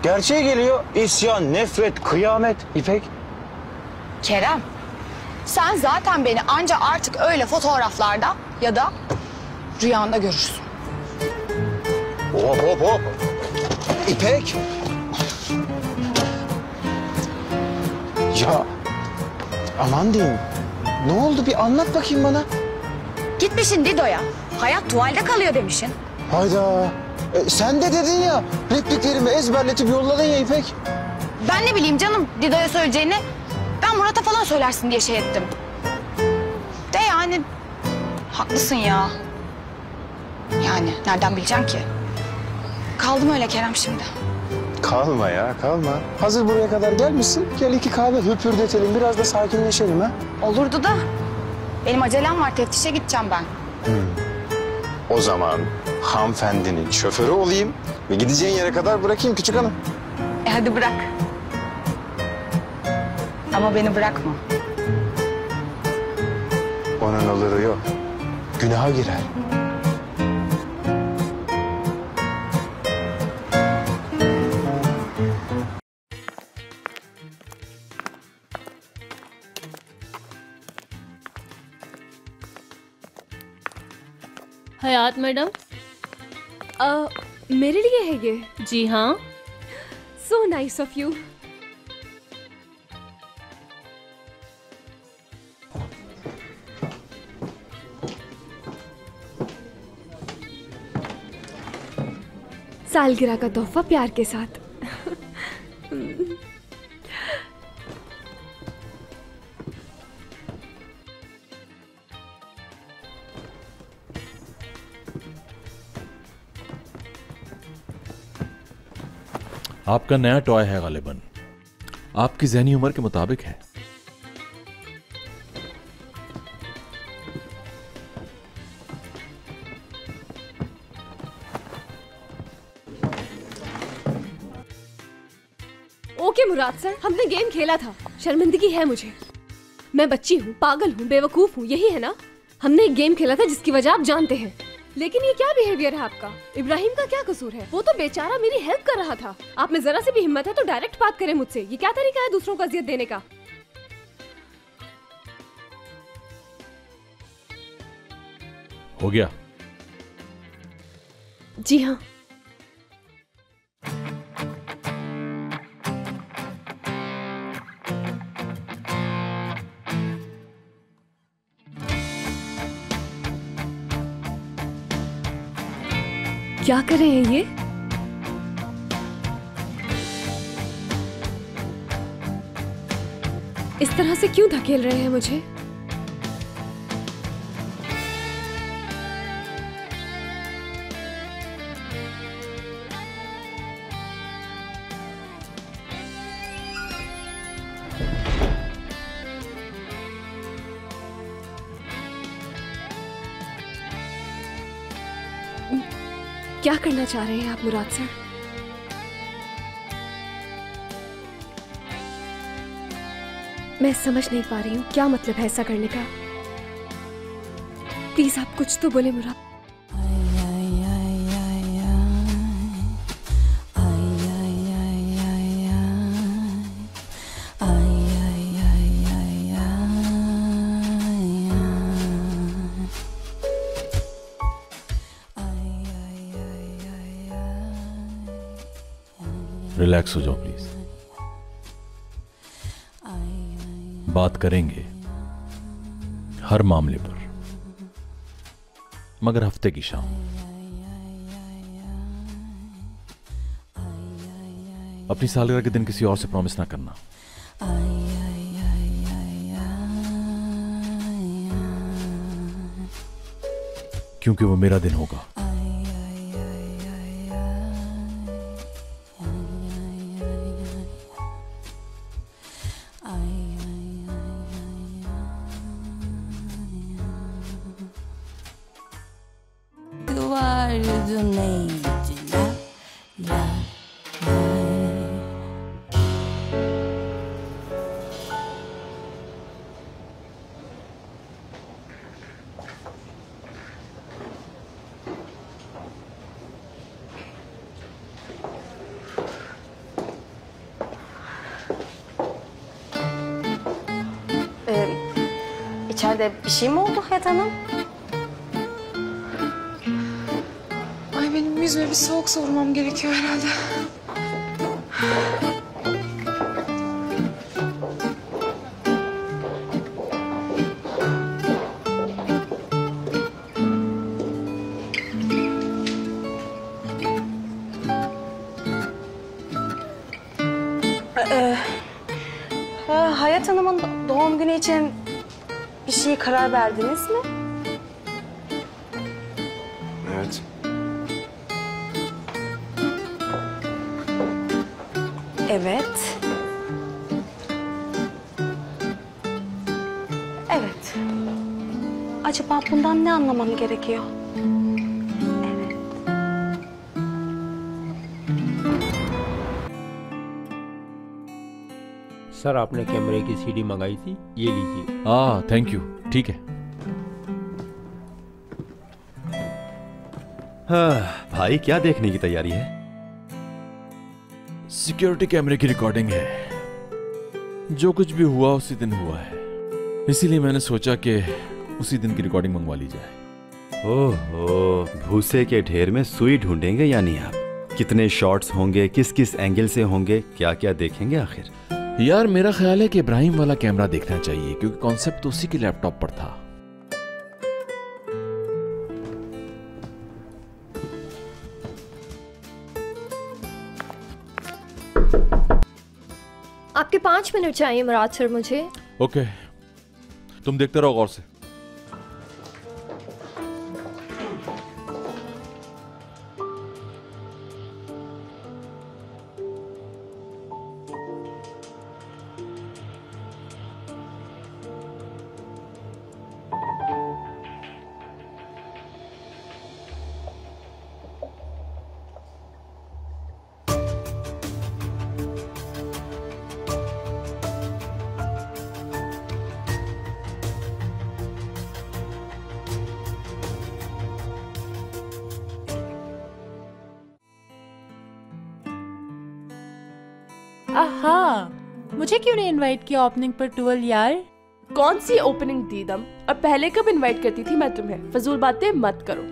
Gerçeği geliyor. İsyan, nefret, kıyamet. İpek. Kerem, sen zaten beni anca artık öyle fotoğraflarda ya da rüyanda görürsün. Hop hop hop. İpek. Ya aman diyeyim. Ne oldu bir anlat bakayım bana. Gitmişsin Dido'ya. Hayat tuvalde kalıyor demişsin. Hayda. Sen de dedin ya. Repliklerimi ezberletip yolladın ya İpek. Ben ne bileyim canım Dido'ya söyleyeceğini. Ben Murat'a falan söylersin diye şey ettim. De yani haklısın ya. Yani nereden bileceksin ki? Kaldım öyle Kerem şimdi. Kalma ya kalma. Hazır buraya kadar gelmişsin. Gel 2 kahve höpürdetelim. Biraz da sakinleşelim ha. Olurdu da benim acelem var, teftişe gideceğim ben. O zaman hanımefendinin şoförü olayım ve gideceğin yere kadar bırakayım küçük hanım. Hadi bırak. Ama beni bırakma. Onun oluru yok. Günaha girer. हयात madam, मेरे लिए है ये। जी हाँ। So nice of you. सालगिरह का तोहफा प्यार के साथ। आपका नया टॉय है गालिबन, आपकी ज़हनी उम्र के मुताबिक है। ओके मुराद सर, हमने गेम खेला था, शर्मिंदगी है मुझे। मैं बच्ची हूँ, पागल हूँ, बेवकूफ हूँ, यही है ना? हमने एक गेम खेला था जिसकी वजह आप जानते हैं। लेकिन ये क्या बिहेवियर है आपका? इब्राहिम का क्या कसूर है? वो तो बेचारा मेरी हेल्प कर रहा था। आप में जरा सी भी हिम्मत है तो डायरेक्ट बात करें मुझसे। ये क्या तरीका है दूसरों को अजियत देने का? हो गया? जी हाँ। क्या कर रहे हैं ये? इस तरह से क्यों धकेल रहे हैं मुझे? क्या करना चाह रहे हैं आप मुराद सर? मैं समझ नहीं पा रही हूँ क्या मतलब है ऐसा करने का। प्लीज आप कुछ तो बोले मुराद। रिलैक्स हो जाओ प्लीज। बात करेंगे हर मामले पर, मगर हफ्ते की शाम। अपनी सालगिरह के दिन किसी और से प्रॉमिस ना करना। क्योंकि वो मेरा दिन होगा। İçeride bir şey mi oldu Hayat Hanım? Ay benim yüzüme bir soğuk savurmam gerekiyor herhalde. Hayat Hanım'ın doğum günü için bir şeye karar verdiniz mi? Evet. Evet. Evet. Acaba bundan ne anlamam gerekiyor? Evet. Sir आपने कैमरे की CD मंगाई थी, ये लीजिए। हाँ thank you, ठीक है। हाँ, भाई क्या देखने की तैयारी है? सिक्योरिटी कैमरे की रिकॉर्डिंग है। जो कुछ भी हुआ उसी दिन हुआ है, इसीलिए मैंने सोचा कि उसी दिन की रिकॉर्डिंग मंगवा ली जाए। ओहो, भूसे के ढेर में सुई ढूंढेंगे यानी आप। कितने शॉट्स होंगे, किस किस एंगल से होंगे, क्या क्या देखेंगे आखिर? यार मेरा ख्याल है कि इब्राहिम वाला कैमरा देखना चाहिए, क्योंकि कॉन्सेप्ट तो उसी के लैपटॉप पर था। आपके 5 मिनट चाहिए मुराद सर मुझे। ओके, तुम देखते रहो गौर से। आहा, मुझे क्यों नहीं इनवाइट किया ओपनिंग पर टूअल यार? कौन सी ओपनिंग दी दम? अब पहले कब इनवाइट करती थी मैं तुम्हें? फजूल बातें मत करो।